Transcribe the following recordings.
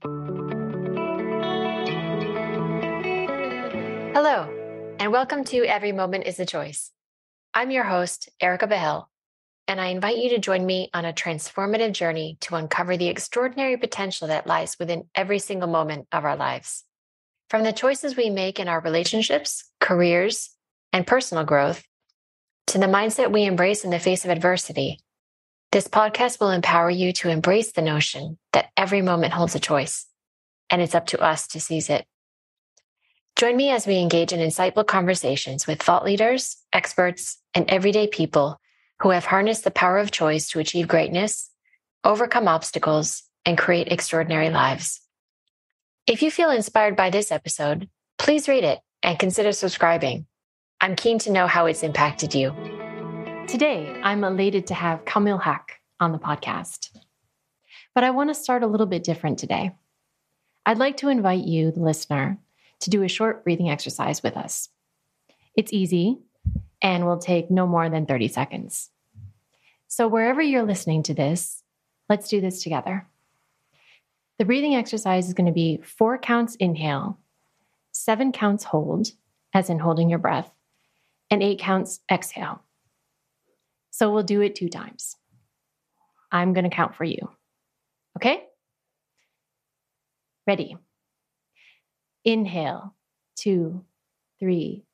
Hello, and welcome to Every Moment is a Choice. I'm your host, Erica Behel, and I invite you to join me on a transformative journey to uncover the extraordinary potential that lies within every single moment of our lives. From the choices we make in our relationships, careers, and personal growth, to the mindset we embrace in the face of adversity, this podcast will empower you to embrace the notion that every moment holds a choice, and it's up to us to seize it. Join me as we engage in insightful conversations with thought leaders, experts, and everyday people who have harnessed the power of choice to achieve greatness, overcome obstacles, and create extraordinary lives. If you feel inspired by this episode, please rate it and consider subscribing. I'm keen to know how it's impacted you. Today, I'm elated to have Kamil Haque on the podcast. But I want to start a little bit different today. I'd like to invite you, the listener, to do a short breathing exercise with us. It's easy and will take no more than 30 seconds. So wherever you're listening to this, let's do this together. The breathing exercise is going to be 4 counts inhale, 7 counts hold, as in holding your breath, and 8 counts exhale. So we'll do it 2 times. I'm going to count for you. Okay? Ready? Inhale, 2, 3,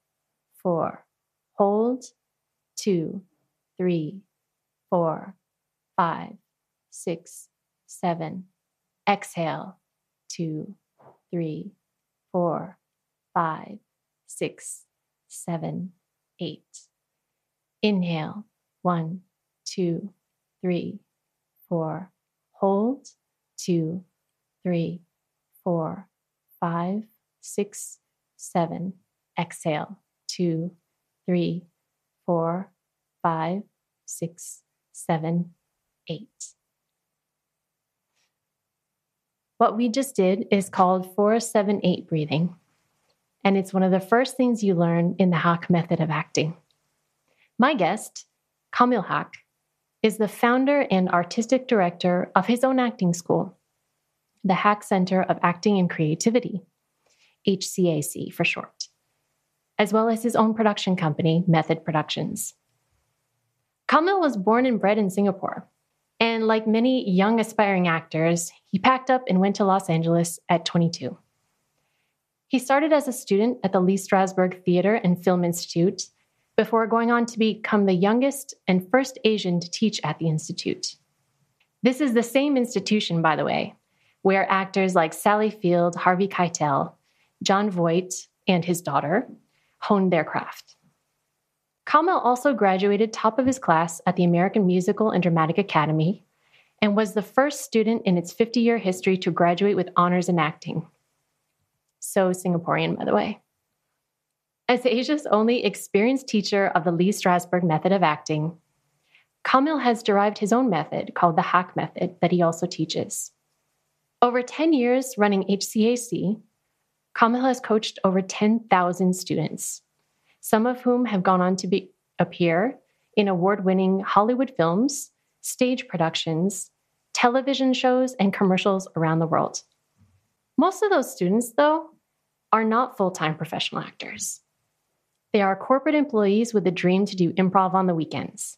4. Hold, 2, 3, 4, 5, 6, 7. Exhale, 2, 3, 4, 5, 6, 7, 8. Inhale, 1, 2, 3, 4. Hold, 2, 3, 4, 5, 6, 7. Exhale, 2, 3, 4, 5, 6, 7, 8. What we just did is called 4-7-8 breathing, and it's one of the first things you learn in the Haque Method of acting. My guest, Kamil Haque, is the founder and artistic director of his own acting school, the Haque Center of Acting and Creativity, HCAC for short, as well as his own production company, Method Productions. Kamil was born and bred in Singapore, and like many young aspiring actors, he packed up and went to Los Angeles at 22. He started as a student at the Lee Strasberg Theater and Film Institute before going on to become the youngest and first Asian to teach at the institute. This is the same institution, by the way, where actors like Sally Field, Harvey Keitel, Jon Voight, and his daughter honed their craft. Kamil also graduated top of his class at the American Musical and Dramatic Academy and was the first student in its 50-year history to graduate with honors in acting. So Singaporean, by the way. As Asia's only experienced teacher of the Lee Strasberg method of acting, Kamil has derived his own method called the Haque Method that he also teaches. Over 10 years running HCAC, Kamil has coached over 10,000 students, some of whom have gone on to appear in award-winning Hollywood films, stage productions, television shows, and commercials around the world. Most of those students, though, are not full-time professional actors. They are corporate employees with a dream to do improv on the weekends.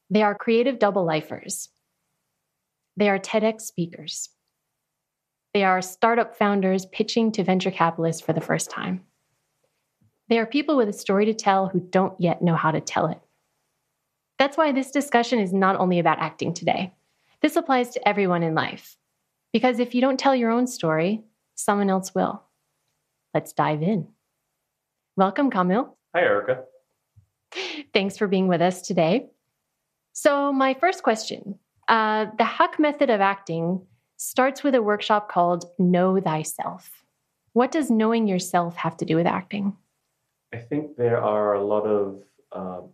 They are creative double-lifers. They are TEDx speakers. They are startup founders pitching to venture capitalists for the first time. They are people with a story to tell who don't yet know how to tell it. That's why this discussion is not only about acting today. This applies to everyone in life. Because if you don't tell your own story, someone else will. Let's dive in. Welcome, Kamil. Hi, Erica. Thanks for being with us today. So my first question, the Haque Method of acting starts with a workshop called Know Thyself. What does knowing yourself have to do with acting? I think there are a lot of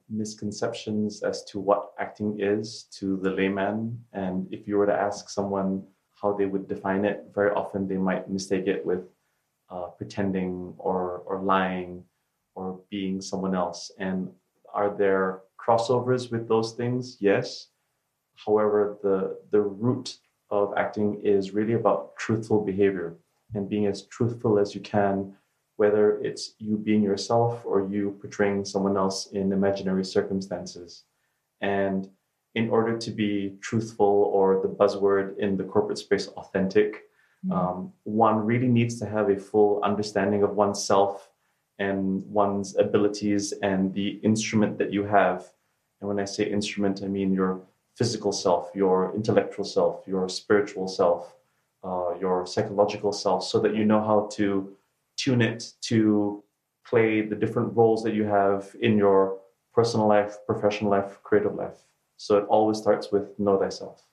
misconceptions as to what acting is to the layman. And if you were to ask someone how they would define it, very often they might mistake it with pretending or lying or being someone else. And are there crossovers with those things? Yes. However, the root of acting is really about truthful behavior and being as truthful as you can, whether it's you being yourself or you portraying someone else in imaginary circumstances. And in order to be truthful, or the buzzword in the corporate space, authentic, one really needs to have a full understanding of oneself and one's abilities and the instrument that you have. And when I say instrument, I mean your physical self, your intellectual self, your spiritual self, your psychological self, so that you know how to tune it to play the different roles that you have in your personal life, professional life, creative life. So it always starts with know thyself.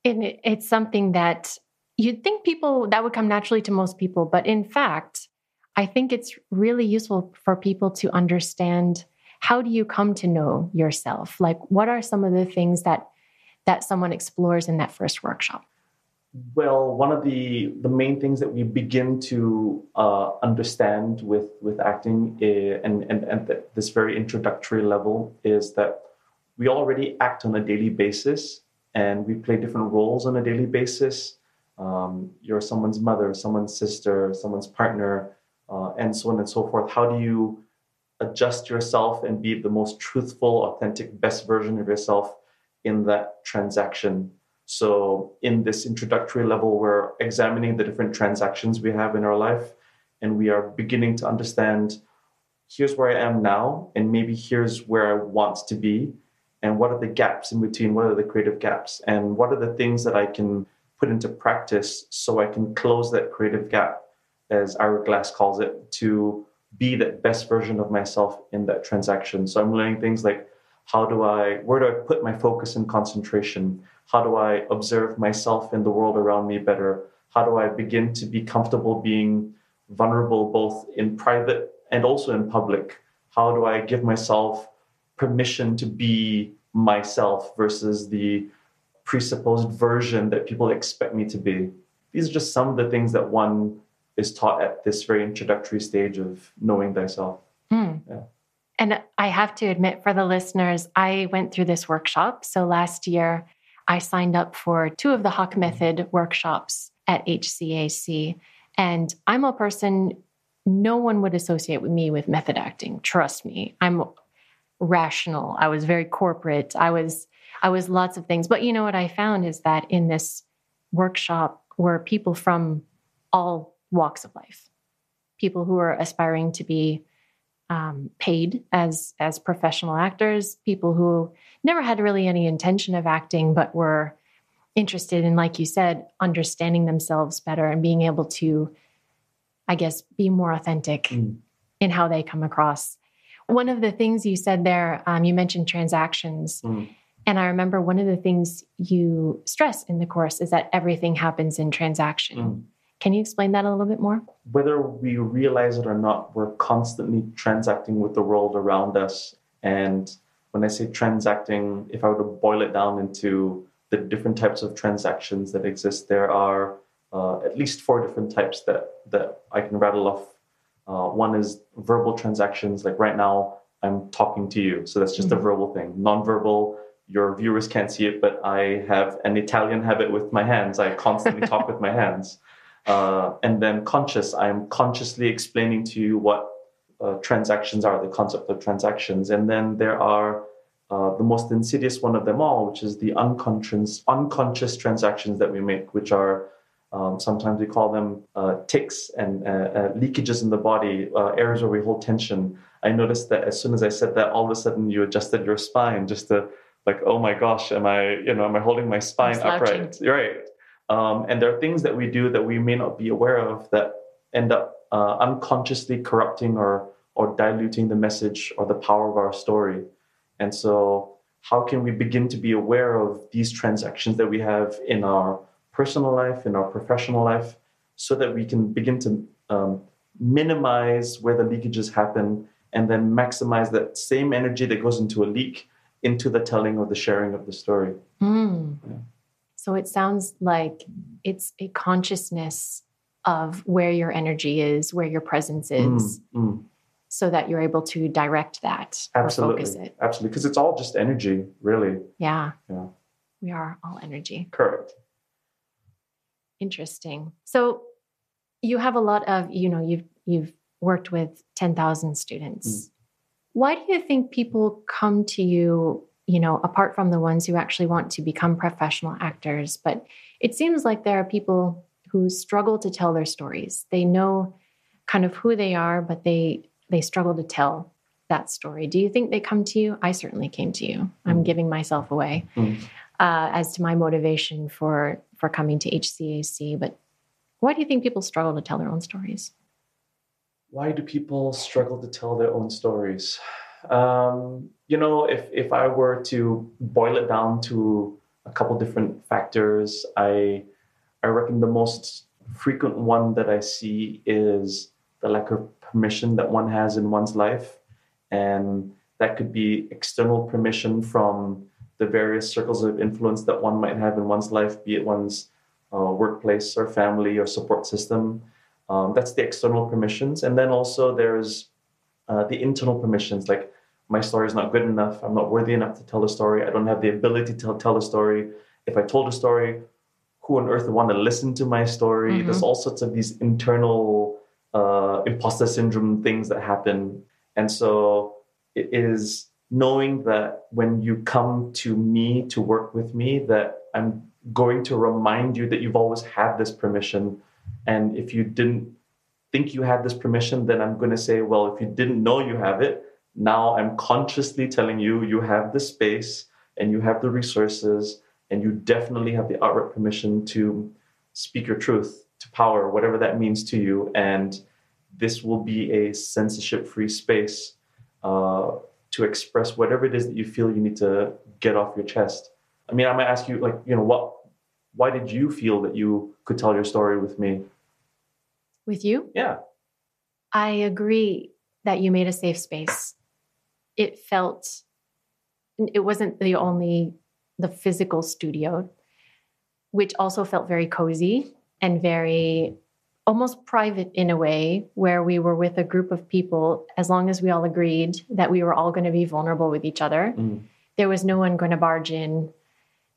And it's something that you'd think that would come naturally to most people. But in fact, I think it's really useful for people to understand, how do you come to know yourself? Like, what are some of the things that someone explores in that first workshop? Well, one of the main things that we begin to understand with acting and this very introductory level is that we already act on a daily basis, and we play different roles on a daily basis. You're someone's mother, someone's sister, someone's partner, and so on and so forth. How do you adjust yourself and be the most truthful, authentic, best version of yourself in that transaction? So in this introductory level, we're examining the different transactions we have in our life, and we are beginning to understand, here's where I am now, and maybe here's where I want to be, and what are the gaps in between, what are the creative gaps, and what are the things that I can put into practice so I can close that creative gap, as Ira Glass calls it, to be that best version of myself in that transaction. So I'm learning things like, where do I put my focus and concentration? How do I observe myself and the world around me better? How do I begin to be comfortable being vulnerable, both in private and also in public? How do I give myself permission to be myself versus the presupposed version that people expect me to be? These are just some of the things that one is taught at this very introductory stage of knowing thyself. Yeah. And I have to admit, for the listeners, I went through this workshop. So last year, I signed up for 2 of the Haque Method workshops at HCAC. And I'm a person, no one would associate with me with method acting. Trust me. I'm rational. I was very corporate. I was lots of things. But you know what I found is that in this workshop were people from all walks of life, people who are aspiring to be paid as professional actors, people who never had really any intention of acting, but were interested in, like you said, understanding themselves better and being able to, I guess, be more authentic in how they come across. One of the things you said there, you mentioned transactions. And I remember one of the things you stress in the course is that everything happens in transaction. Can you explain that a little bit more? Whether we realize it or not, we're constantly transacting with the world around us. And when I say transacting, if I were to boil it down into the different types of transactions that exist, there are at least 4 different types that I can rattle off. One is verbal transactions, like right now I'm talking to you. So that's just a verbal thing. Nonverbal, your viewers can't see it, but I have an Italian habit with my hands. I constantly talk with my hands. And then conscious, I'm consciously explaining to you what transactions are, the concept of transactions. And then there are the most insidious one of them all, which is the unconscious transactions that we make, which are sometimes we call them tics and leakages in the body, areas where we hold tension. I noticed that as soon as I said that, all of a sudden you adjusted your spine just to like, oh my gosh, am I holding my spine upright? Right. And there are things that we do that we may not be aware of that end up unconsciously corrupting or diluting the message or the power of our story. And so how can we begin to be aware of these transactions that we have in our personal life, in our professional life, so that we can begin to minimize where the leakages happen and then maximize that same energy that goes into a leak into the telling or the sharing of the story. Yeah. So it sounds like it's a consciousness of where your energy is, where your presence is, so that you're able to direct that or focus it. Absolutely, because it's all just energy, really. Yeah. We are all energy. Correct. Interesting. So you have a lot of, you've worked with 10,000 students. Why do you think people come to you, apart from the ones who actually want to become professional actors? But it seems like there are people who struggle to tell their stories. They know kind of who they are, but they struggle to tell that story. Do you think they come to you? I certainly came to you. I'm giving myself away as to my motivation for coming to HCAC. But why do you think people struggle to tell their own stories? Why do people struggle to tell their own stories? If I were to boil it down to a couple different factors, I reckon the most frequent one that I see is the lack of permission that one has in one's life. And that could be external permission from the various circles of influence that one might have in one's life, be it one's workplace or family or support system. That's the external permissions. And then also there's the internal permissions, like my story is not good enough. I'm not worthy enough to tell a story. I don't have the ability to tell a story. If I told a story, who on earth would want to listen to my story? There's all sorts of these internal imposter syndrome things that happen. And so it is knowing that when you come to me to work with me, that I'm going to remind you that you've always had this permission. And if you didn't think you had this permission, then I'm going to say, well, if you didn't know you have it, now I'm consciously telling you, you have the space and you have the resources and you definitely have the outright permission to speak your truth to power, whatever that means to you. And this will be a censorship-free space to express whatever it is that you feel you need to get off your chest. I mean, I might ask you, why did you feel that you could tell your story with me? With you? Yeah. I agree that you made a safe space. It wasn't the physical studio, which also felt very cozy and very almost private in a way, where we were with a group of people, as long as we all agreed that we were all going to be vulnerable with each other. There was no one going to barge in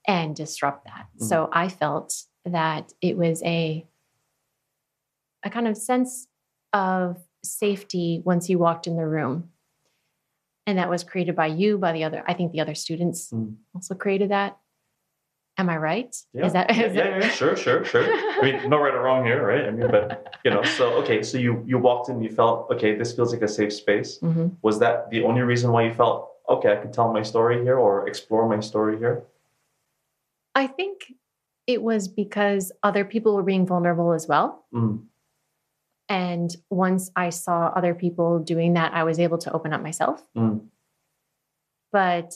and disrupt that. So I felt that it was a kind of sense of safety once you walked in the room. And that was created by you, I think the other students also created that. Am I right? Yeah. Is that Sure. I mean, no right or wrong here, right? I mean, but, so you walked in, you felt, okay, this feels like a safe space. Was that the only reason why you felt, okay, I could tell my story here or explore my story here? I think it was because other people were being vulnerable as well. And once I saw other people doing that, I was able to open up myself. But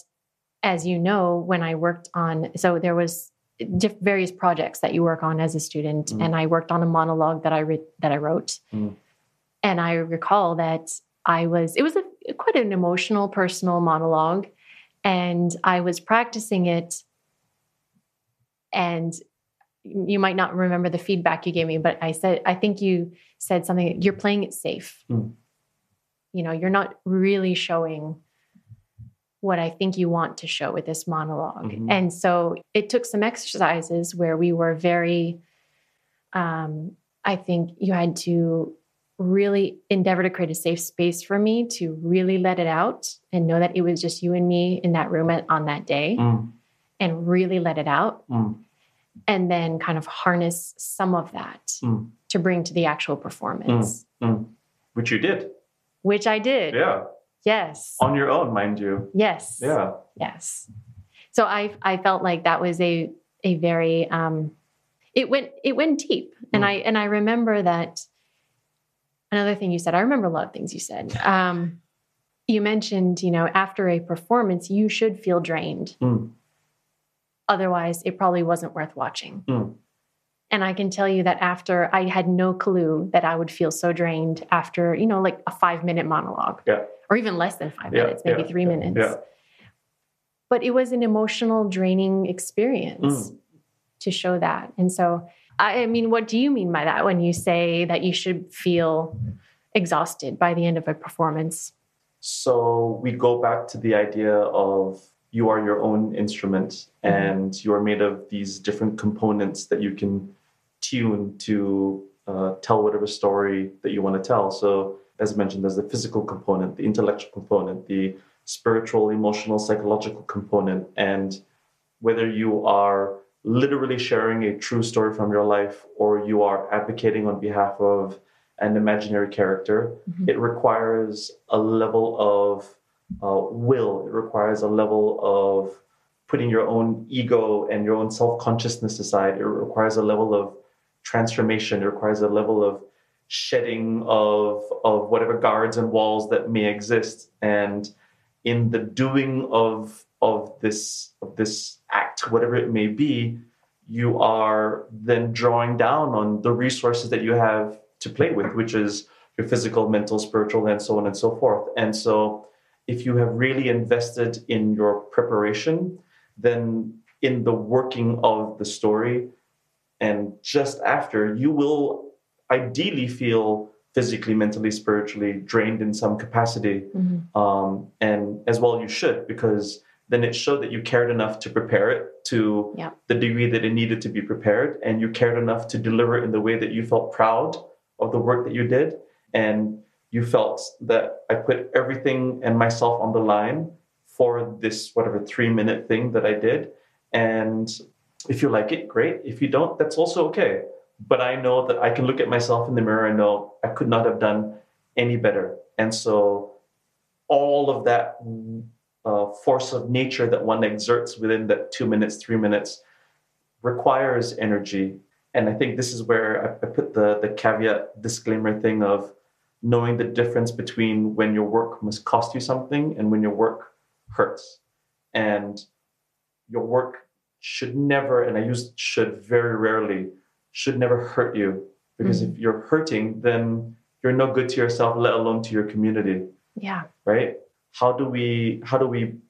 as you know, when I worked so there was various projects that you work on as a student, and I worked on a monologue that I wrote. And I recall that it was quite an emotional, personal monologue, and I was practicing it. And you might not remember the feedback you gave me, but I think you said something, you're playing it safe. You're not really showing what I think you want to show with this monologue. And so it took some exercises where we were very, I think you had to really endeavor to create a safe space for me to really let it out and know that it was just you and me in that room on that day and really let it out. And then kind of harness some of that to bring to the actual performance. Which you did. Which I did. Yeah. Yes. On your own, mind you. Yes. Yeah. Yes. So I felt like that was a very it went deep. And I remember that another thing you said, I remember a lot of things you said. You mentioned, after a performance, you should feel drained. Otherwise, it probably wasn't worth watching. And I can tell you that after, I had no clue that I would feel so drained after, like a 5-minute monologue. Or even less than 5 minutes, maybe 3 minutes. But it was an emotional, draining experience to show that. And so, I mean, what do you mean by that when you say that you should feel exhausted by the end of a performance? So we go back to the idea of you are your own instrument and you are made of these different components that you can tune to tell whatever story that you want to tell. So as mentioned, there's the physical component, the intellectual component, the spiritual, emotional, psychological component. And whether you are literally sharing a true story from your life or you are advocating on behalf of an imaginary character, it requires a level of will. It requires a level of putting your own ego and your own self-consciousness aside. It requires a level of transformation. It requires a level of shedding of whatever guards and walls that may exist. And in the doing of this act, whatever it may be, you are then drawing down on the resources that you have to play with, which is your physical, mental, spiritual, and so on and so forth. And so if you have really invested in your preparation, then in the working of the story and just after, you will ideally feel physically, mentally, spiritually drained in some capacity. And as well you should, because then it showed that you cared enough to prepare it to the degree that it needed to be prepared, and you cared enough to deliver it in the way that you felt proud of the work that you did, and you felt that I put everything and myself on the line for this, whatever, 3-minute thing that I did. And if you like it, great. If you don't, that's also okay. But I know that I can look at myself in the mirror and know I could not have done any better. And so all of that force of nature that one exerts within that 2 minutes, 3 minutes requires energy. And I think this is where I put the caveat disclaimer thing of knowing the difference between when your work must cost you something and when your work hurts. And your work should never, and I use should very rarely, should never hurt you. Because if you're hurting, then you're no good to yourself, let alone to your community. Yeah. Right? How do we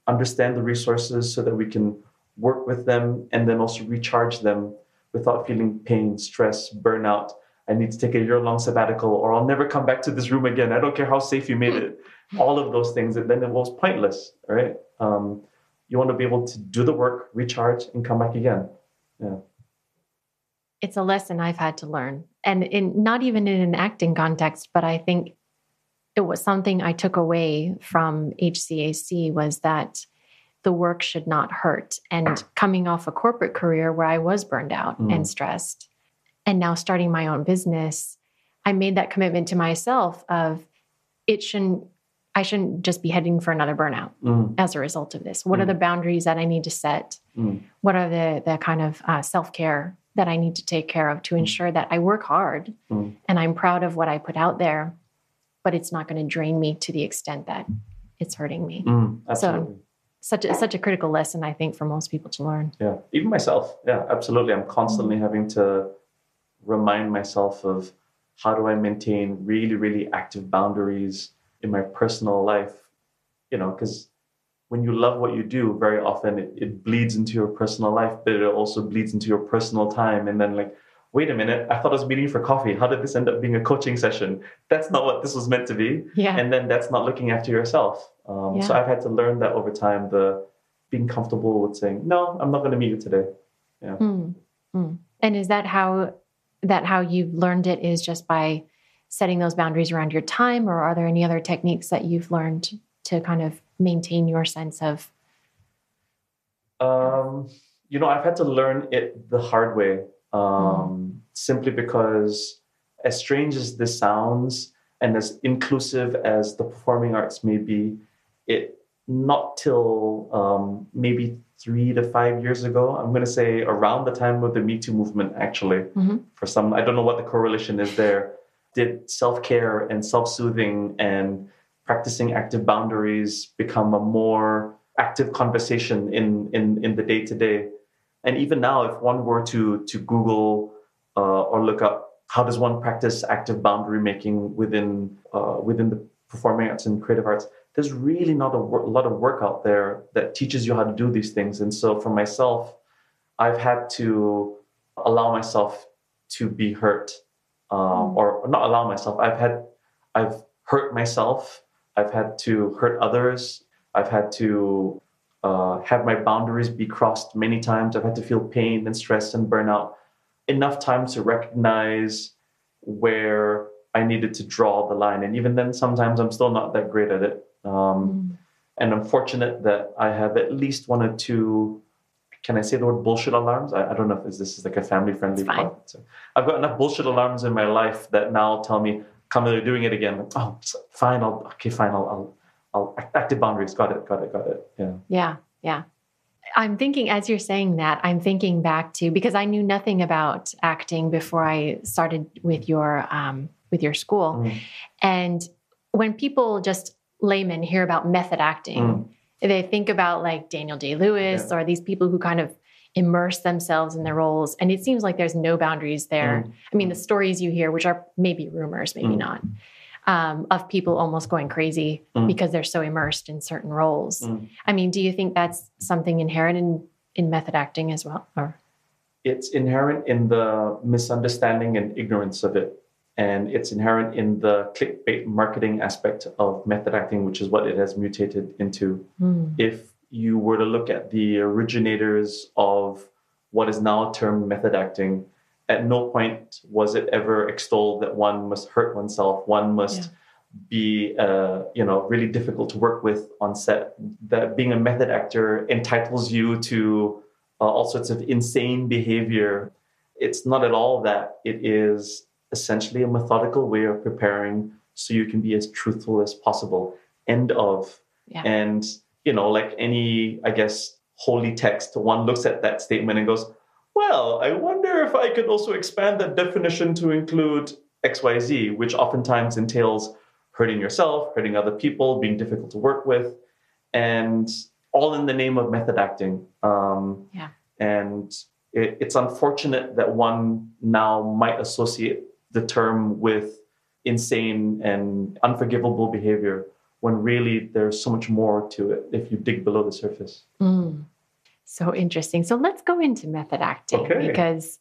understand the resources so that we can work with them and then also recharge them without feeling pain, stress, burnout? I need to take a year-long sabbatical, or I'll never come back to this room again. I don't care how safe you made it. All of those things, and then it was pointless, right? You want to be able to do the work, recharge, and come back again. Yeah. It's a lesson I've had to learn, and not even in an acting context, but I think it was something I took away from HCAC was that the work should not hurt. And coming off a corporate career where I was burned out and stressed, and now starting my own business, I made that commitment to myself of I shouldn't just be heading for another burnout as a result of this. What are the boundaries that I need to set? What are the kind of self-care that I need to take care of to ensure that I work hard and I'm proud of what I put out there, but it's not going to drain me to the extent that it's hurting me. Absolutely. So such a critical lesson, I think, for most people to learn. Yeah, even myself. Yeah, absolutely. I'm constantly having to remind myself of how do I maintain really, really active boundaries in my personal life, because when you love what you do, very often it bleeds into your personal life, but it also bleeds into your personal time. And then wait a minute, I thought I was meeting for coffee. How did this end up being a coaching session? That's not what this was meant to be. Yeah. And then that's not looking after yourself. So I've had to learn that over time, the being comfortable with saying, no, I'm not going to meet you today. Yeah. And is that how you've learned it, is just by setting those boundaries around your time, or are there any other techniques that you've learned to kind of maintain your sense of? I've had to learn it the hard way, simply because as strange as this sounds and as inclusive as the performing arts may be, it not till maybe 3 to 5 years ago, I'm going to say around the time of the Me Too movement, actually, for some, I don't know what the correlation is there, did self-care and self-soothing and practicing active boundaries become a more active conversation in the day-to-day. And even now, if one were to Google or look up how does one practice active boundary making within the performing arts and creative arts, there's really not a lot of work out there that teaches you how to do these things. And so for myself, I've had to allow myself to be hurt, or not allow myself. I've hurt myself. I've had to hurt others. I've had to have my boundaries be crossed many times. I've had to feel pain and stress and burnout enough time to recognize where I needed to draw the line. And even then, sometimes I'm still not that great at it. And I'm fortunate that I have at least one or two, can I say the word bullshit alarms? I don't know if this is like a family-friendly part. So I've got enough bullshit alarms in my life that now tell me, Kamil, you're doing it again. Like, oh, fine. I'll active boundaries. Got it. Yeah. I'm thinking, as you're saying that, I'm thinking back to, because I knew nothing about acting before I started with your school. And when people, just laymen, hear about method acting, they think about like Daniel Day-Lewis or these people who kind of immerse themselves in their roles. And it seems like there's no boundaries there. I mean, the stories you hear, which are maybe rumors, maybe not, of people almost going crazy because they're so immersed in certain roles. I mean, do you think that's something inherent in method acting as well? Or? It's inherent in the misunderstanding and ignorance of it. And it's inherent in the clickbait marketing aspect of method acting, which is what it has mutated into. If you were to look at the originators of what is now termed method acting, at no point was it ever extolled that one must hurt oneself, one must be really difficult to work with on set. That being a method actor entitles you to all sorts of insane behavior. It's not at all that. It is essentially a methodical way of preparing so you can be as truthful as possible. End of. And, like any, I guess, holy text, one looks at that statement and goes, well, I wonder if I could also expand that definition to include XYZ, which oftentimes entails hurting yourself, hurting other people, being difficult to work with, and all in the name of method acting. And it's unfortunate that one now might associate the term with insane and unforgivable behavior when really there's so much more to it if you dig below the surface. So interesting. So let's go into method acting because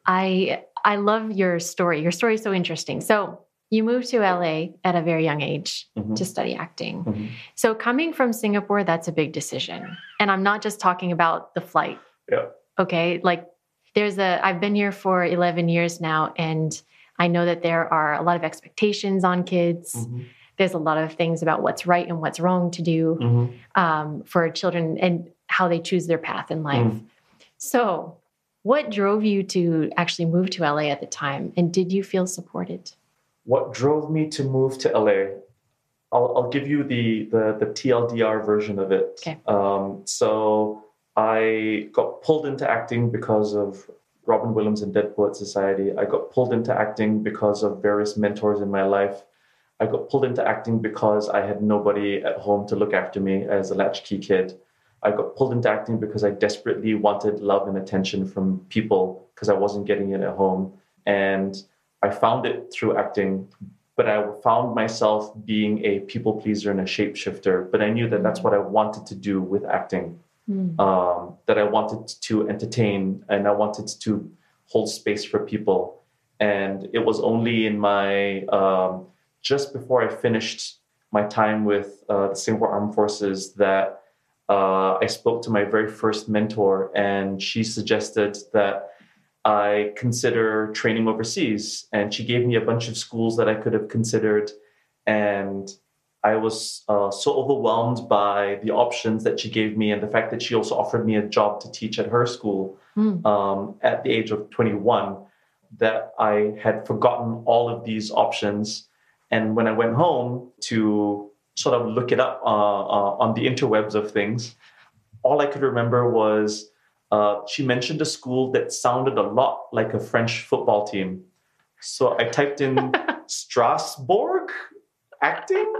I love your story. Your story is so interesting. So you moved to LA at a very young age to study acting. So coming from Singapore, that's a big decision. And I'm not just talking about the flight. Okay. Like I've been here for 11 years now, and I know that there are a lot of expectations on kids. There's a lot of things about what's right and what's wrong to do for children and how they choose their path in life. So what drove you to actually move to LA at the time? And did you feel supported? What drove me to move to LA? I'll give you the TLDR version of it. Okay. So I got pulled into acting because of Robin Williams and Dead Poets Society. I got pulled into acting because of various mentors in my life. I got pulled into acting because I had nobody at home to look after me as a latchkey kid. I got pulled into acting because I desperately wanted love and attention from people because I wasn't getting it at home. And I found it through acting, but I found myself being a people pleaser and a shapeshifter. But I knew that that's what I wanted to do with acting, that I wanted to entertain and I wanted to hold space for people. And it was only in my, just before I finished my time with the Singapore Armed Forces that I spoke to my very first mentor, and she suggested that I consider training overseas. And she gave me a bunch of schools that I could have considered. And I was so overwhelmed by the options that she gave me and the fact that she also offered me a job to teach at her school at the age of 21 that I had forgotten all of these options. And when I went home to sort of look it up on the interwebs of things, all I could remember was she mentioned a school that sounded a lot like a French football team. So I typed in Strasberg acting ?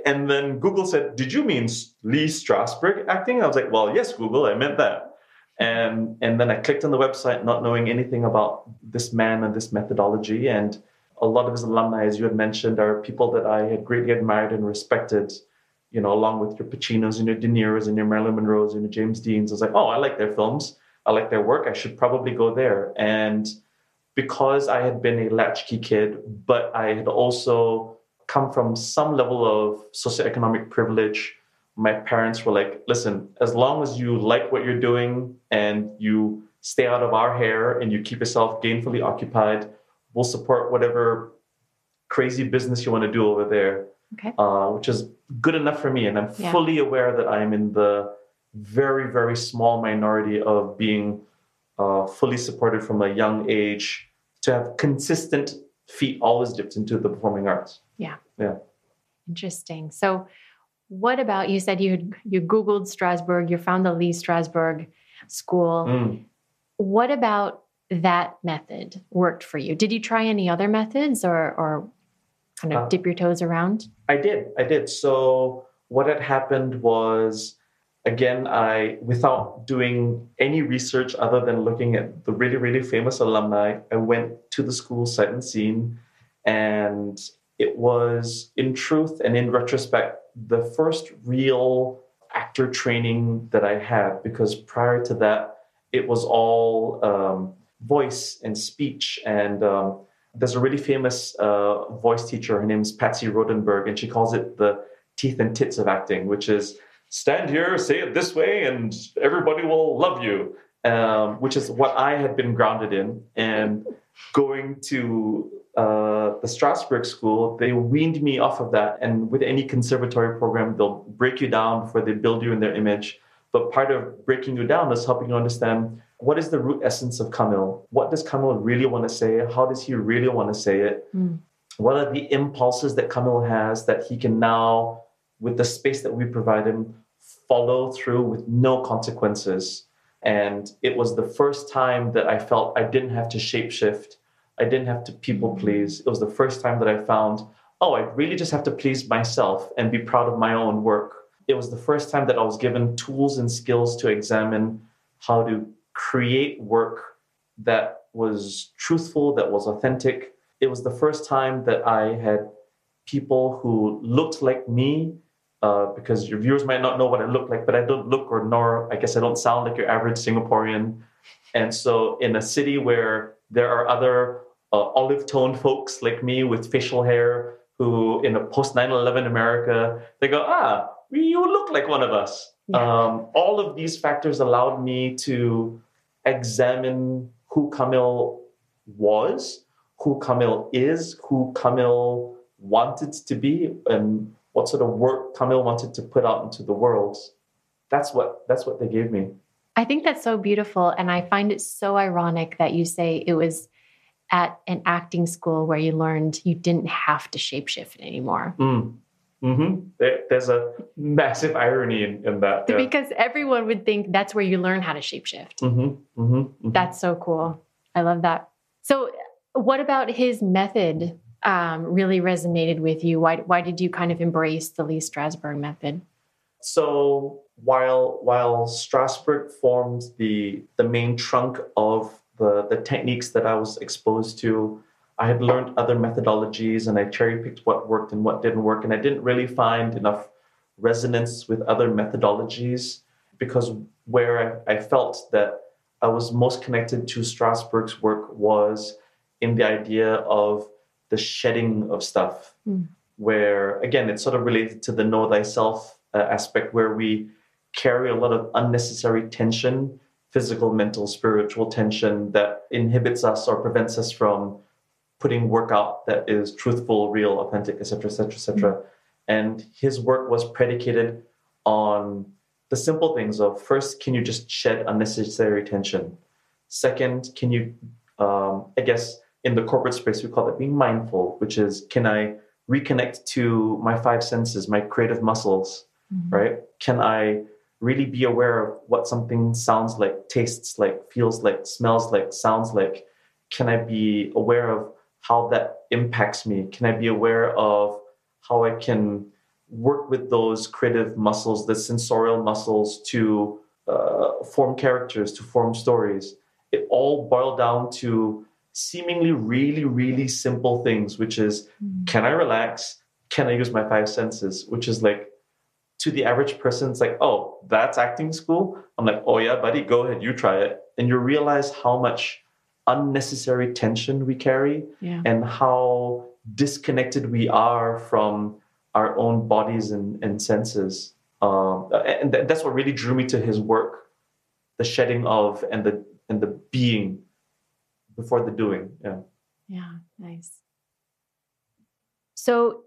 And then Google said, did you mean Lee Strasberg acting? I was like, well, yes, Google, I meant that. And then I clicked on the website not knowing anything about this man and this methodology. And a lot of his alumni, as you had mentioned, are people that I had greatly admired and respected, along with your Pacinos and your De Niro's and your Marilyn Monroe's and your James Dean's. I was like, oh, I like their films. I like their work. I should probably go there. And because I had been a latchkey kid, but I had also come from some level of socioeconomic privilege, my parents were like, listen, as long as you like what you're doing and you stay out of our hair and you keep yourself gainfully occupied, we'll support whatever crazy business you want to do over there, which is good enough for me. And I'm fully aware that I'm in the very, very small minority of being fully supported from a young age to have consistent feet always dipped into the performing arts. Yeah. Yeah. Interesting. So what about, you said you Googled Strasberg, you found the Lee Strasberg school. What about that method worked for you? Did you try any other methods or kind of dip your toes around? I did. So what had happened was, again, without doing any research other than looking at the really, really famous alumni, I went to the school sight unseen, and it was, in truth and in retrospect, the first real actor training that I had, because prior to that, it was all voice and speech. And there's a really famous voice teacher. Her name's Patsy Rodenberg, and she calls it the teeth and tits of acting, which is stand here, say it this way, and everybody will love you, which is what I had been grounded in. And going to the Strasberg school, they weaned me off of that. And with any conservatory program, they'll break you down before they build you in their image. But part of breaking you down is helping you understand, what is the root essence of Kamil? What does Kamil really want to say? How does he really want to say it? What are the impulses that Kamil has that he can now, with the space that we provide him, follow through with no consequences? And it was the first time that I felt I didn't have to shapeshift. I didn't have to people please. It was the first time that I found, I really just have to please myself and be proud of my own work. It was the first time that I was given tools and skills to examine how to create work that was truthful, that was authentic. It was the first time that I had people who looked like me, because your viewers might not know what I look like, but I don't look nor I guess I don't sound like your average Singaporean. And so in a city where there are other olive-toned folks like me with facial hair who in a post-9/11 America, they go, you look like one of us. All of these factors allowed me to examine who Kamil was, who Kamil is, who Kamil wanted to be, and what sort of work Kamil wanted to put out into the world. That's what they gave me. I think that's so beautiful. And I find it so ironic that you say it was at an acting school where you learned you didn't have to shapeshift anymore. There's a massive irony in that. Yeah. Because everyone would think that's where you learn how to shapeshift. That's so cool. I love that. So what about his method really resonated with you? Why did you kind of embrace the Lee Strasberg method? So while Strasberg formed the main trunk of the techniques that I was exposed to, I had learned other methodologies and I cherry-picked what worked and what didn't work. And I didn't really find enough resonance with other methodologies, because where I felt that I was most connected to Strasberg's work was in the idea of the shedding of stuff, where, again, it's sort of related to the know thyself aspect, where we carry a lot of unnecessary tension, physical, mental, spiritual tension that inhibits us or prevents us from putting work out that is truthful, real, authentic, etc., etc., etc. And his work was predicated on the simple things of, first, can you just shed unnecessary tension? Second, can you, I guess, in the corporate space, we call it being mindful, which is, can I reconnect to my five senses, my creative muscles, right? Can I really be aware of what something sounds like, tastes like, feels like, smells like, sounds like? Can I be aware of how that impacts me? Can I be aware of how I can work with those creative muscles, the sensorial muscles, to form characters, to form stories? It all boiled down to seemingly really, really simple things, which is, can I relax? Can I use my five senses? Which is like, to the average person, it's like, oh, that's acting school? I'm like, oh yeah, buddy, go ahead, you try it. And you realize how much unnecessary tension we carry and how disconnected we are from our own bodies and senses. And that's what really drew me to his work, the shedding of and and the being before the doing. Yeah. Yeah, nice. So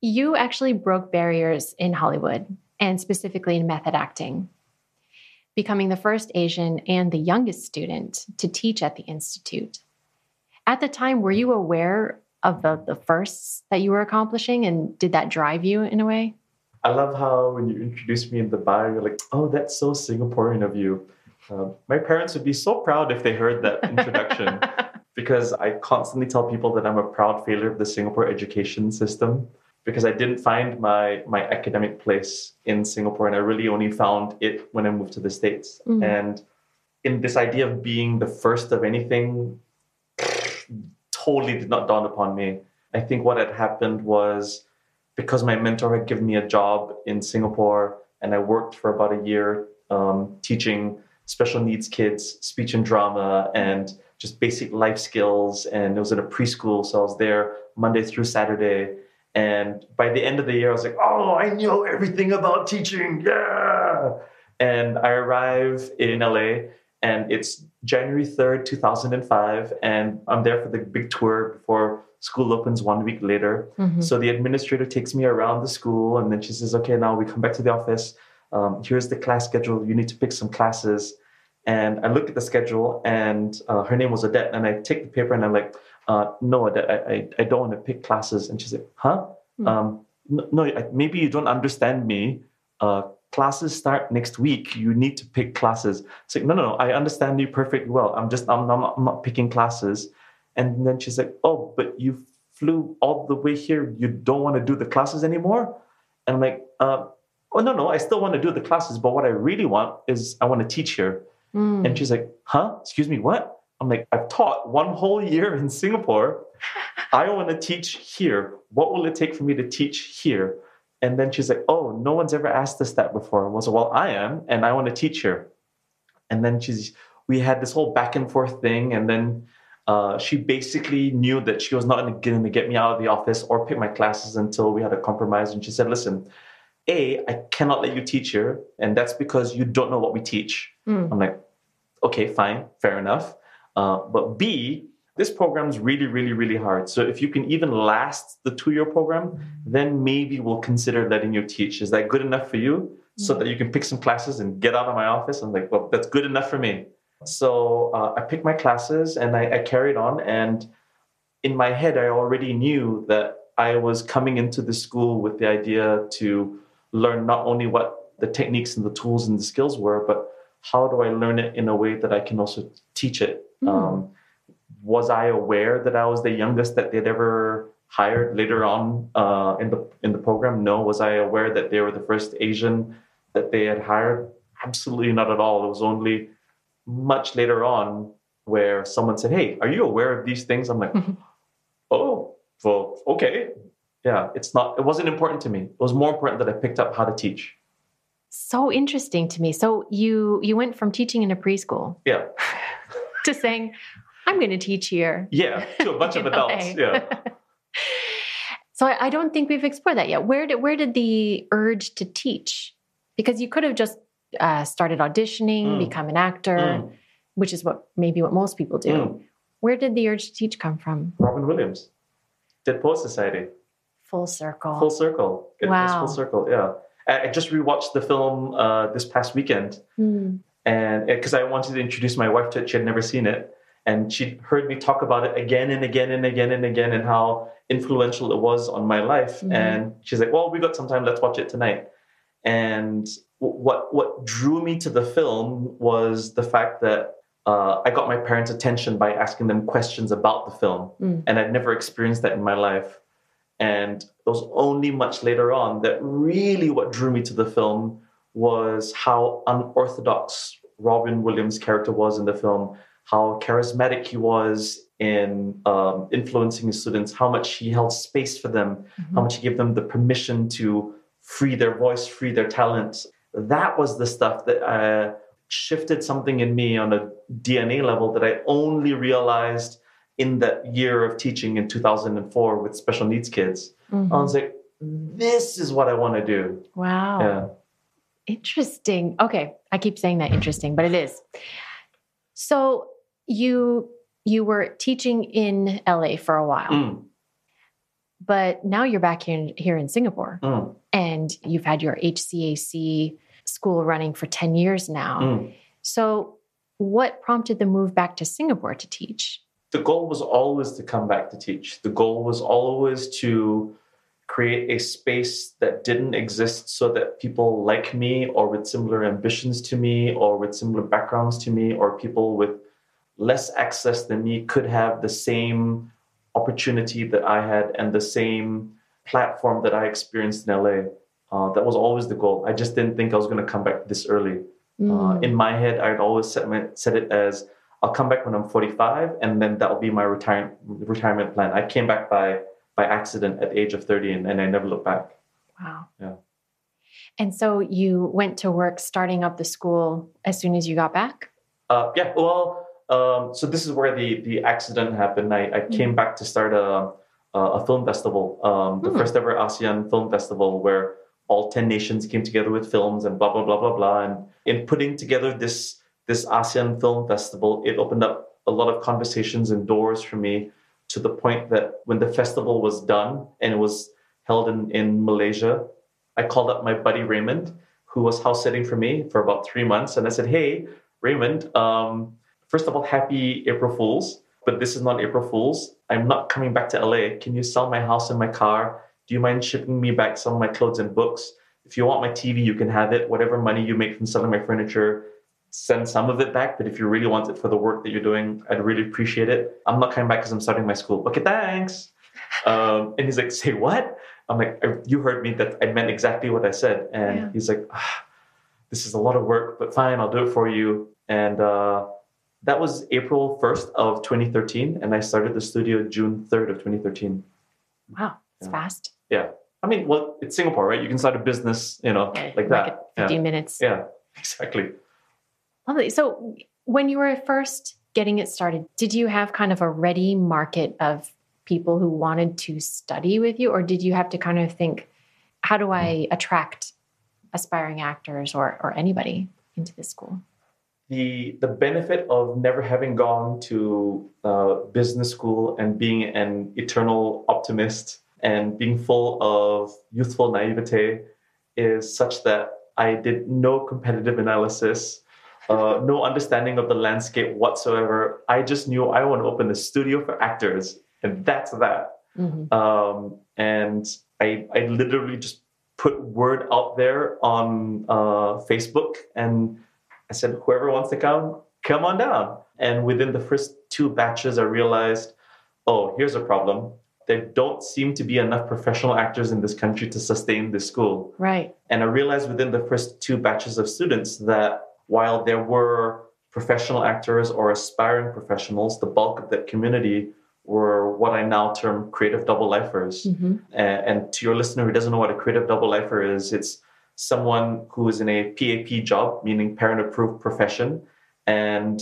you actually broke barriers in Hollywood and specifically in method acting, becoming the first Asian and the youngest student to teach at the Institute. At the time, were you aware of the firsts that you were accomplishing, and did that drive you in a way? I love how when you introduced me in the bio, you're like, oh, that's so Singaporean of you. My parents would be so proud if they heard that introduction because I constantly tell people that I'm a proud failure of the Singapore education system because I didn't find my academic place in Singapore, and I really only found it when I moved to the States. And in this idea of being the first of anything, totally did not dawn upon me. I think what had happened was because my mentor had given me a job in Singapore and I worked for about a year teaching special needs kids speech and drama and just basic life skills. And it was in a preschool, so I was there Monday through Saturday. And by the end of the year, I was like, oh, I know everything about teaching. Yeah. And I arrive in LA and it's January 3rd, 2005. And I'm there for the big tour before school opens 1 week later. So the administrator takes me around the school and then she says, okay, now we come back to the office. Here's the class schedule. You need to pick some classes. And I look at the schedule and her name was Odette. And I take the paper and I'm like, no, Odette, I don't want to pick classes. And she's like, huh? No, maybe you don't understand me. Classes start next week. You need to pick classes. It's like, no, I understand you perfectly well. I'm not picking classes. And then she's like, oh, but you flew all the way here. You don't want to do the classes anymore? And I'm like, oh, no, I still want to do the classes. But what I really want is I want to teach here. And she's like, huh? Excuse me, what? I'm like, I've taught 1 whole year in Singapore. I want to teach here. What will it take for me to teach here? And then she's like, oh, no one's ever asked us that before. I was like, well, I am, and I want to teach here. And then we had this whole back and forth thing. And then she basically knew that she was not going to get me out of the office or pick my classes until we had a compromise. And she said, listen, A, I cannot let you teach here. And that's because you don't know what we teach. I'm like, okay, fine, fair enough. But B, this program is really, really, really hard. So if you can even last the 2-year program, then maybe we'll consider letting you teach. Is that good enough for you? So that you can pick some classes and get out of my office? I'm like, well, that's good enough for me. So I picked my classes and I carried on. And in my head, I already knew that I was coming into the school with the idea to learn not only what the techniques and the tools and the skills were, but how do I learn it in a way that I can also teach it? Was I aware that I was the youngest that they'd ever hired later on in the program? No. Was I aware that they were the first Asian that they had hired? Absolutely not at all. It was only much later on where someone said, hey, are you aware of these things? I'm like, oh, well, okay. Yeah, it wasn't important to me. It was more important that I picked up how to teach. So interesting to me. So you went from teaching in a preschool to saying, I'm going to teach here. Yeah, to a bunch of adults. Yeah. So I don't think we've explored that yet. Where did the urge to teach? Because you could have just started auditioning, become an actor, which is what most people do. Where did the urge to teach come from? Robin Williams, Dead Poets Society. Full circle. Full circle. It was full circle, yeah. I just rewatched the film this past weekend, and because I wanted to introduce my wife to it, she had never seen it, and she heard me talk about it again and again and again and again, and how influential it was on my life. And she's like, "Well, we got some time. Let's watch it tonight." And what drew me to the film was the fact that I got my parents' attention by asking them questions about the film, and I'd never experienced that in my life. And it was only much later on that really what drew me to the film was how unorthodox Robin Williams' character was in the film, how charismatic he was in influencing his students, how much he held space for them, how much he gave them the permission to free their voice, free their talent. That was the stuff that shifted something in me on a DNA level that I only realized in that year of teaching in 2004 with special needs kids. I was like, this is what I want to do. Wow. Yeah. Interesting. Okay. I keep saying that interesting, but it is. So you were teaching in LA for a while, but now you're back here in Singapore, and you've had your HCAC school running for 10 years now. So what prompted the move back to Singapore to teach? The goal was always to come back to teach. The goal was always to create a space that didn't exist so that people like me or with similar ambitions to me or with similar backgrounds to me or people with less access than me could have the same opportunity that I had and the same platform that I experienced in LA. That was always the goal. I just didn't think I was going to come back this early. In my head, I'd always set it as I'll come back when I'm 45 and then that'll be my retirement plan. I came back by accident at the age of 30 and I never looked back. Wow. Yeah. And so you went to work starting up the school as soon as you got back? Yeah. Well, so this is where the accident happened. I came back to start a film festival, the first ever ASEAN film festival where all 10 nations came together with films and blah, blah, blah, blah, blah. And in putting together this ASEAN film festival, it opened up a lot of conversations and doors for me to the point that when the festival was done and it was held in Malaysia, I called up my buddy Raymond, who was house sitting for me for about 3 months. And I said, hey, Raymond, first of all, happy April Fools, but this is not April Fools. I'm not coming back to LA. Can you sell my house and my car? Do you mind shipping me back some of my clothes and books? If you want my TV, you can have it. Whatever money you make from selling my furniture, send some of it back. But if you really want it for the work that you're doing, I'd really appreciate it. I'm not coming back because I'm starting my school. Okay, thanks. And he's like, say what? I'm like, you heard me, that I meant exactly what I said. And he's like, this is a lot of work, but fine, I'll do it for you. And that was April 1st of 2013. And I started the studio June 3rd of 2013. Wow, it's fast. Yeah. I mean, well, it's Singapore, right? You can start a business, like that. 15 minutes. Yeah, exactly. Lovely. So when you were first getting it started, did you have kind of a ready market of people who wanted to study with you? Or did you have to kind of think, how do I attract aspiring actors or anybody into this school? The benefit of never having gone to business school and being an eternal optimist and being full of youthful naivete is such that I did no competitive analysis, no understanding of the landscape whatsoever. I just knew I want to open a studio for actors, and that's that. And I literally just put word out there on Facebook, and I said, whoever wants to come on down. And within the first 2 batches, I realized, oh, here's a problem. There don't seem to be enough professional actors in this country to sustain this school. Right. And I realized within the first 2 batches of students that while there were professional actors or aspiring professionals, the bulk of that community were what I now term creative double-lifers. And to your listener who doesn't know what a creative double-lifer is, it's someone who is in a PAP job, meaning parent-approved profession, and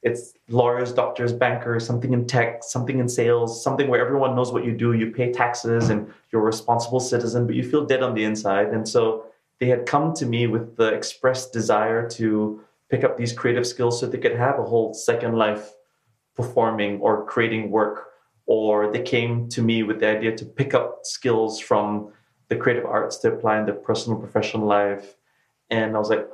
it's lawyers, doctors, bankers, something in tech, something in sales, something where everyone knows what you do, you pay taxes, and you're a responsible citizen, but you feel dead on the inside. And so they had come to me with the express desire to pick up these creative skills so they could have a whole second life performing or creating work. Or they came to me with the idea to pick up skills from the creative arts to apply in their personal professional life. And I was like,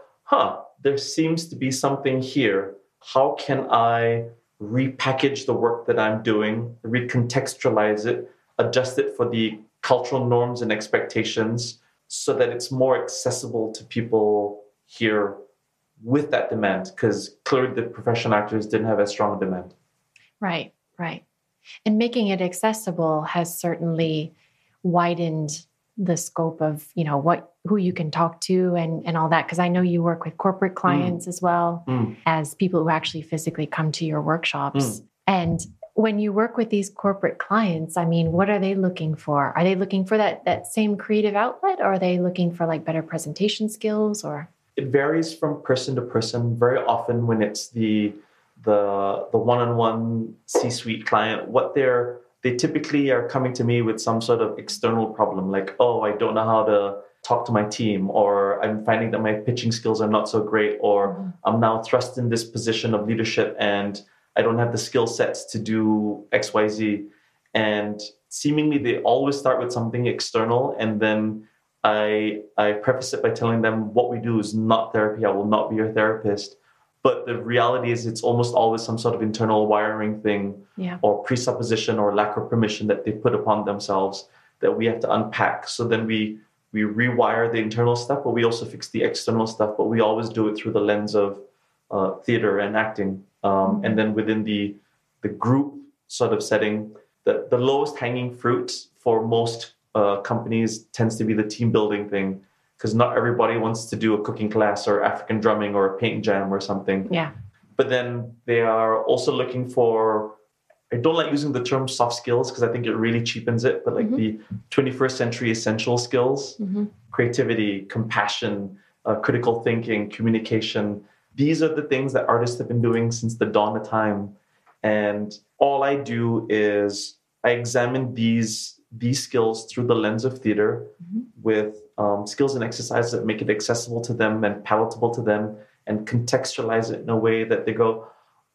there seems to be something here. How can I repackage the work that I'm doing, recontextualize it, adjust it for the cultural norms and expectations so that it's more accessible to people here with that demand? Because clearly the professional actors didn't have as strong a demand. Right. And making it accessible has certainly widened the scope of, who you can talk to and all that. Because I know you work with corporate clients as well as people who actually physically come to your workshops. And when you work with these corporate clients, I mean, what are they looking for? Are they looking for that same creative outlet, or are they looking for like better presentation skills? Or it varies from person to person. Very often when it's the one-on-one C-suite client, they typically are coming to me with some sort of external problem, like, oh, I don't know how to talk to my team, or I'm finding that my pitching skills are not so great, or I'm now thrust in this position of leadership and I don't have the skill sets to do XYZ. And seemingly they always start with something external. And then I preface it by telling them what we do is not therapy. I will not be your therapist. But the reality is it's almost always some sort of internal wiring thing or presupposition or lack of permission that they put upon themselves that we have to unpack. So then we rewire the internal stuff, but we also fix the external stuff. But we always do it through the lens of theater and acting. And then within the group sort of setting, the lowest hanging fruit for most companies tends to be the team building thing, because not everybody wants to do a cooking class or African drumming or a paint jam or something. Yeah. But then they are also looking for, I don't like using the term soft skills because I think it really cheapens it, but like the 21st century essential skills, creativity, compassion, critical thinking, communication. These are the things that artists have been doing since the dawn of time. And all I do is I examine these skills through the lens of theater with skills and exercises that make it accessible to them and palatable to them, and contextualize it in a way that they go,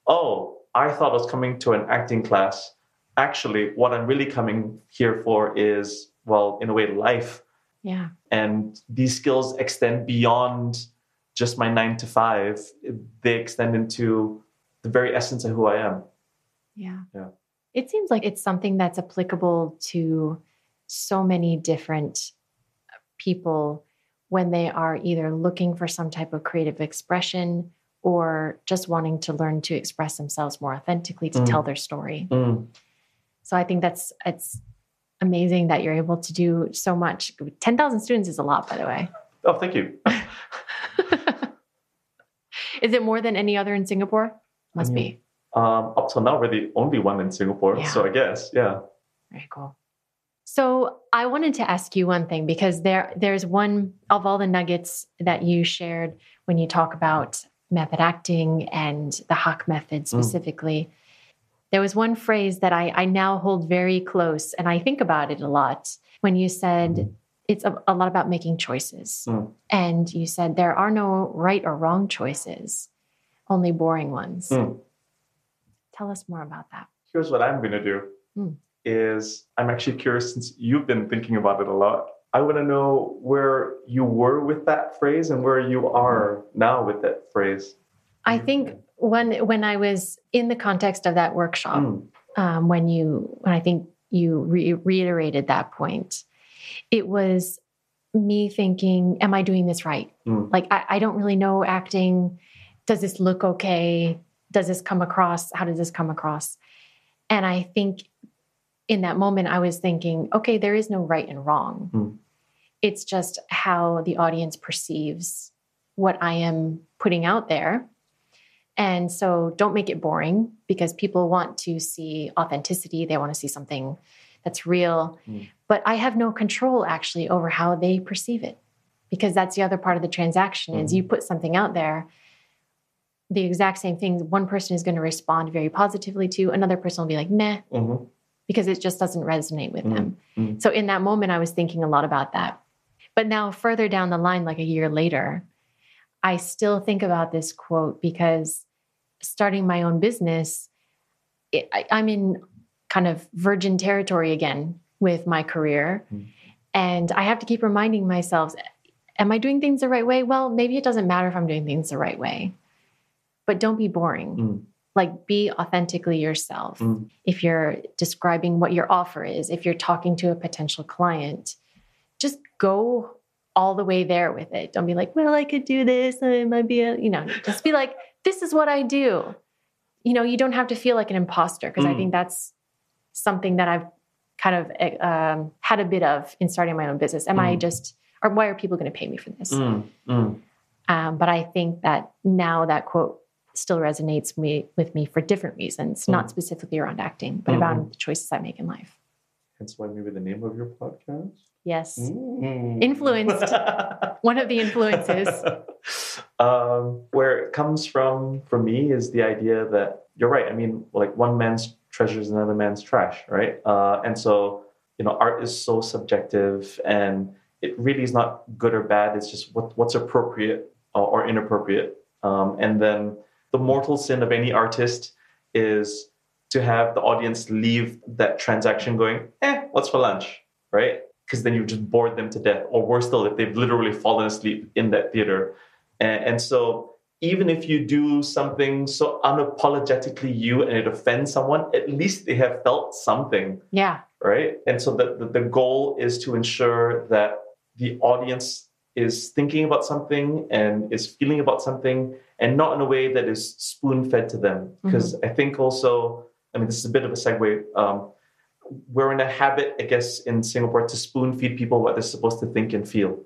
oh, I thought I was coming to an acting class. Actually, what I'm really coming here for is, well, in a way, life. Yeah. And these skills extend beyond just my 9 to 5. They extend into the very essence of who I am. Yeah. Yeah. It seems like it's something that's applicable to so many different people when they are either looking for some type of creative expression or just wanting to learn to express themselves more authentically to tell their story. So I think it's amazing that you're able to do so much. 10,000 students is a lot, by the way. Oh, thank you. Is it more than any other in Singapore? Must be. Up till now, we're the only one in Singapore. So I guess, yeah. Very cool. So I wanted to ask you one thing, because there's one of all the nuggets that you shared when you talk about method acting and the Haque Method specifically. There was one phrase that I now hold very close, and I think about it a lot, when you said it's a lot about making choices. And you said there are no right or wrong choices, only boring ones. Tell us more about that. Here's what I'm going to do. Is I'm actually curious, since you've been thinking about it a lot, I want to know where you were with that phrase and where you are now with that phrase. I think when I was in the context of that workshop, when I think you reiterated that point, it was me thinking, am I doing this right? Like, I don't really know acting. Does this look okay? Does this come across? How does this come across? And I think in that moment, I was thinking, okay, there is no right and wrong. It's just how the audience perceives what I am putting out there. And so don't make it boring, because people want to see authenticity. They want to see something that's real. But I have no control actually over how they perceive it, because that's the other part of the transaction is you put something out there, the exact same thing. One person is going to respond very positively to, another person will be like, meh, because it just doesn't resonate with them. So in that moment, I was thinking a lot about that. But now further down the line, like a year later, I still think about this quote, because starting my own business, I'm in kind of virgin territory again with my career. And I have to keep reminding myself, am I doing things the right way? Well, maybe it doesn't matter if I'm doing things the right way, but don't be boring. Like, be authentically yourself. If you're describing what your offer is, if you're talking to a potential client, just go all the way there with it. Don't be like, well, I could do this. It might be, just be like, this is what I do. You don't have to feel like an imposter, because I think that's something that I've kind of had a bit of in starting my own business. Am I just, or why are people going to pay me for this? But I think that now that quote still resonates with me for different reasons, not specifically around acting, but around the choices I make in life. Hence why maybe the name of your podcast? Yes. Influenced. One of the influences. Where it comes from for me is the idea that you're right. I mean, like, one man's treasure is another man's trash, right? And so, art is so subjective, and it really is not good or bad. It's just what's appropriate or inappropriate. And then the mortal sin of any artist is to have the audience leave that transaction going, what's for lunch, right? Because then you've just bored them to death. Or worse still, if they've literally fallen asleep in that theater. And so even if you do something so unapologetically you and it offends someone, at least they have felt something. Yeah. Right? And so the goal is to ensure that the audience is thinking about something and is feeling about something, and not in a way that is spoon-fed to them. Because I think also, this is a bit of a segue. We're in a habit, I guess, in Singapore to spoon-feed people what they're supposed to think and feel.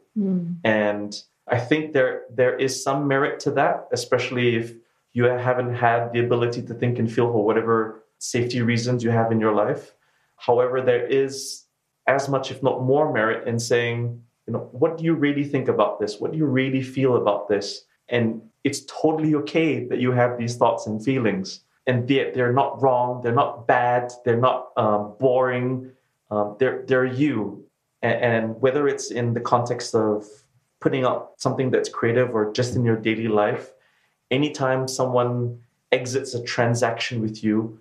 And I think there is some merit to that, especially if you haven't had the ability to think and feel for whatever safety reasons you have in your life. However, there is as much, if not more, merit in saying, what do you really think about this? What do you really feel about this? And it's totally okay that you have these thoughts and feelings. And they're not wrong. They're not bad. They're not boring. They're you. And whether it's in the context of putting up something that's creative or just in your daily life, anytime someone exits a transaction with you,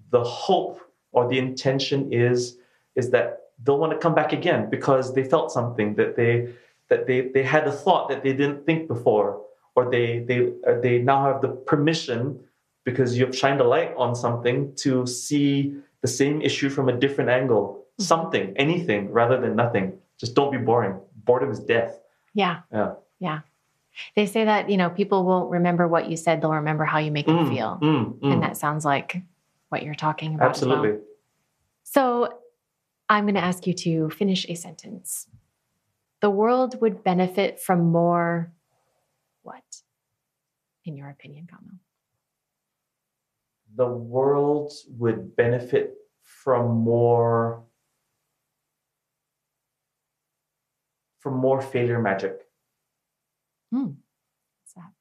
the hope or the intention is that they'll want to come back again because they felt something, that they had a thought that they didn't think before, or they now have the permission, because you've shined a light on something, to see the same issue from a different angle. Something, anything, rather than nothing. Just don't be boring. Boredom is death. Yeah. They say that, people won't remember what you said. They'll remember how you make them feel. And that sounds like what you're talking about. Absolutely. As well. So I'm going to ask you to finish a sentence. The world would benefit from more what, in your opinion, Kamil? The world would benefit from more failure magic. What's that?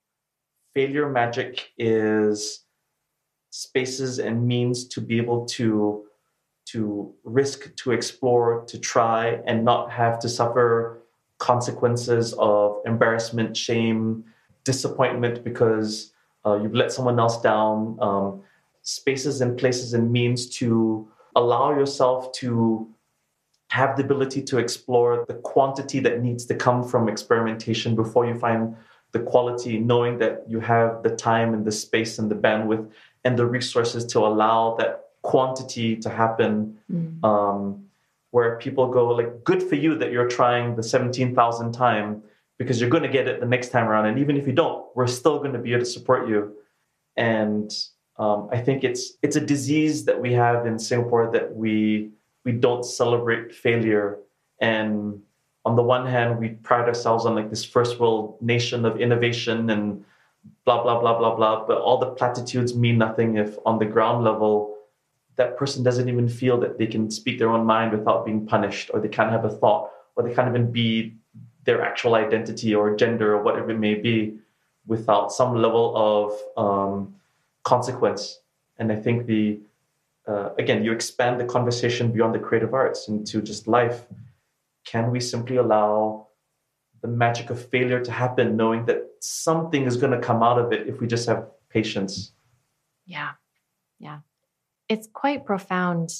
Failure magic is spaces and means to be able to risk, to explore, to try, and not have to suffer consequences of embarrassment, shame, disappointment because you've let someone else down. Spaces and places and means to allow yourself to have the ability to explore the quantity that needs to come from experimentation before you find the quality, knowing that you have the time and the space and the bandwidth and the resources to allow that quantity to happen, where people go like, good for you that you're trying the 17,000th time, because you're going to get it the next time around. And even if you don't, we're still going to be able to support you. And I think it's a disease that we have in Singapore, that we don't celebrate failure. And on the one hand, we pride ourselves on like this first world nation of innovation and blah, blah, blah, blah, blah. But all the platitudes mean nothing if on the ground level, that person doesn't even feel that they can speak their own mind without being punished, or they can't have a thought, or they can't even be their actual identity or gender or whatever it may be without some level of consequence. And I think again, you expand the conversation beyond the creative arts into just life. Can we simply allow the magic of failure to happen, knowing that something is going to come out of it if we just have patience? Yeah. It's quite profound.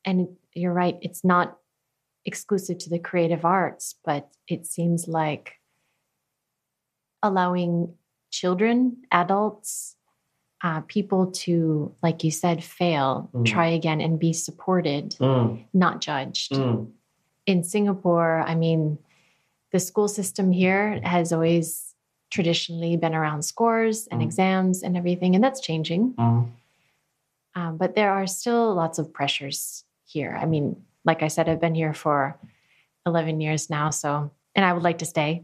And you're right, it's not exclusive to the creative arts, but it seems like allowing children, adults, people to, like you said, fail, try again, and be supported, not judged. In Singapore, the school system here has always traditionally been around scores and exams and everything, and that's changing. But there are still lots of pressures here. Like I said, I've been here for 11 years now, and I would like to stay,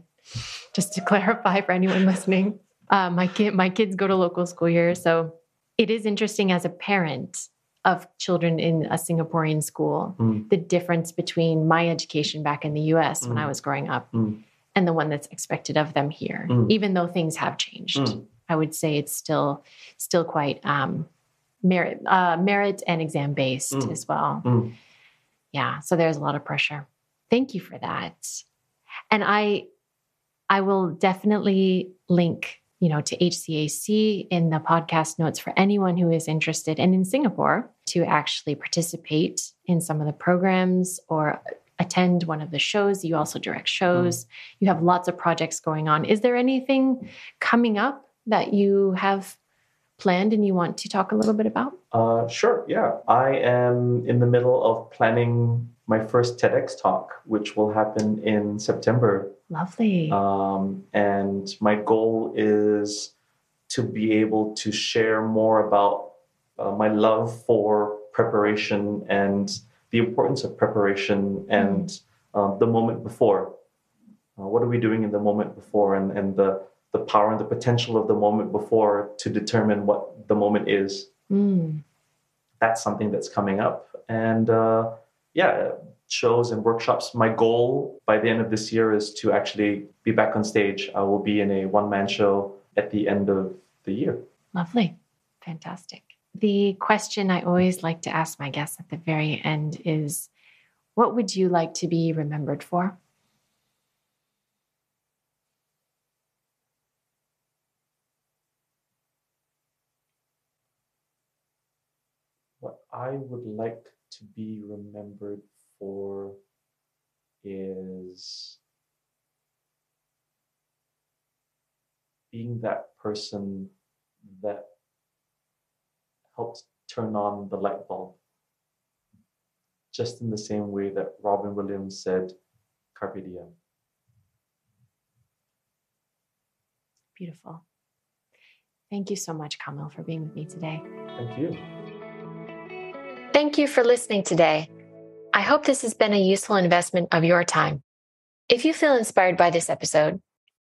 just to clarify for anyone listening. My kids go to local school here, so it is interesting as a parent of children in a Singaporean school, the difference between my education back in the US when I was growing up and the one that's expected of them here. Even though things have changed, I would say it's still quite merit and exam based as well. Yeah, so there's a lot of pressure. Thank you for that. And I will definitely link, to HCAC in the podcast notes for anyone who is interested and in Singapore to actually participate in some of the programs or attend one of the shows. You also direct shows. You have lots of projects going on. Is there anything coming up that you have planned and you want to talk a little bit about? Sure. Yeah. I am in the middle of planning my first TEDx talk, which will happen in September. Lovely. And my goal is to be able to share more about my love for preparation and the importance of preparation and the moment before. What are we doing in the moment before, and the power and the potential of the moment before to determine what the moment is. That's something that's coming up. And shows and workshops. My goal by the end of this year is to actually be back on stage. I will be in a one-man show at the end of the year. Lovely. Fantastic. The question I always like to ask my guests at the very end is, what would you like to be remembered for? What I would like to be remembered for is being that person that helped turn on the light bulb, just in the same way that Robin Williams said, "Carpe diem." Beautiful. Thank you so much, Kamil, for being with me today. Thank you. Thank you for listening today. I hope this has been a useful investment of your time. If you feel inspired by this episode,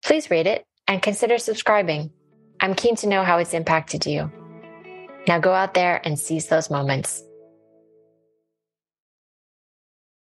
please rate it and consider subscribing. I'm keen to know how it's impacted you. Now go out there and seize those moments.